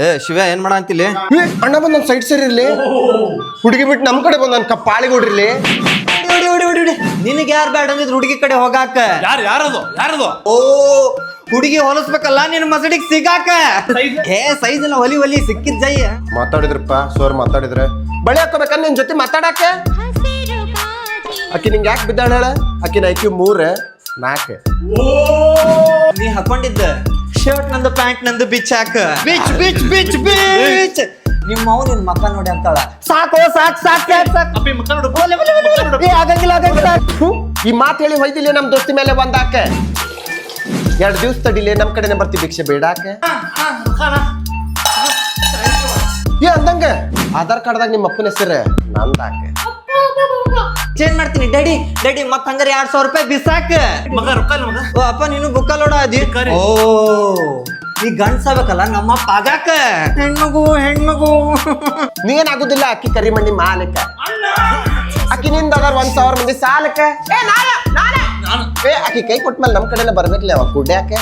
ಏ ಶಿವ ಏನ್ ಮಾಡ ಅಂತಿಲ್ಲಿ? ಅಣ್ಣ ಬಂದ್ ನನ್ ಸೈಡ್ ಸರಿ ಇರ್ಲಿ, ಹುಡುಗಿ ಬಿಟ್ಟು ನಮ್ ಕಡೆ ಬಂದ್ ನನ್ ಕಪ್ಪಾಳಿಗೆ ಹೊಡ್ರಿಲಿ. ನಿನಗೆ ಯಾರು ಬೇಡ ಅಂದಿದ್ರು ಹುಡುಗಿ ಕಡೆ ಹೋಗಾಕ? ಯಾರದು ಓ ಹುಡುಗಿ ಹೊಲಸ್ಬೇಕಲ್ಲ ನಿನ್ ಮಸಡಿಗೆ ಸಿಗಾಕ. ಏ ಸೈಜ್ ಎಲ್ಲ ಹೊಲಿ ಸಿಕ್ಕಿದ್ ಜೈ. ಮಾತಾಡಿದ್ರಪ್ಪ ಸೋರ್ ಮಾತಾಡಿದ್ರೆ ಬಳಿ ಹಾಕೋಬೇಕ ನಿನ್ ಜೊತೆ ಮಾತಾಡಾಕ. ಆಕಿ ನಿಂಗೆ ಯಾಕೆ ಬಿದ್ದಾಳ ಹೇಳ? ಆಕಿನ ಐಕ್ಯೂ 3 4. ನೀ ಹಾಕೊಂಡಿದ್ದ ಶರ್ಟ್ ನಂದು ಪ್ಯಾಂಟ್ ನಂದು ಬಿಚ್ಚಾಕ. ಬಿಚ್ ನಿಮ್ಮ ಅವ್ ನಿನ್ ಮಕ್ಕ ನೋಡಿ ಅಂತಾಳ. ಸಾಕು ಅಪ್ಪಿ ಮಕ್ಕ ನೋಡು ಆಗಂಗಿಲ್ಲ. ಈ ಮಾತು ಹೇಳಿ ಹೊಯ್ದಿಲ್ಲ ನಮ್ ದೋಸ್ತಿ ಮೇಲೆ ಬಂದಾಕ. 2 ದಿವ್ಸ ತಡಿಲೆ ನಮ್ ಕಡೆನೆ ಬರ್ತಿ ಭಿಕ್ಷೆ ಬೇಡಾಕ. ಏ ಅಂದಂಗ ಆಧಾರ್ ಕಾರ್ಡ್ದಾಗ ನಿಮ್ಮ ಅಪ್ಪನ ಹೆಸರು ನಂದಾಕ. ಚೇಂಜ್ ಮಾಡ್ತೀನಿ ಡ್ಯಾಡಿ ಮತ್ ಹಂಗಾರೆ 200 ರೂಪಾಯಿ ಬಿಸಾಕ. ಮಗ ರೊಕ್ಕ ಇಲ್ಲ ಮಗ. ಓ ಅಪ್ಪ ನೀನು ಬುಕ್ಕ ಲೋಡ ಅದಿ. ಓ ಈ ಗಂಡ್ಸಾಗಬೇಕಲ್ಲ ನಮ್ಮಪ್ಪ ಆಗಾಕ. ಹೆಣ್ಮಗು ನೀನ್ ಆಗುದಿಲ್ಲ. ಅಕ್ಕಿ ಕರಿಮಣ್ಣಿ ಮಾಲಕ. ಅಕ್ಕಿ ನಿಂದ ಅದಾರ 1000 ಮಂದಿ ಸಾಲಕ. ಏ ಆಕಿ ಕೈ ಕೊಟ್ಮೇಲೆ ನಮ್ ಕಡೆನೆ ಬರ್ಬೇಕಲ್ಲ ಅವ ಕುಡ್ಯಾಕ.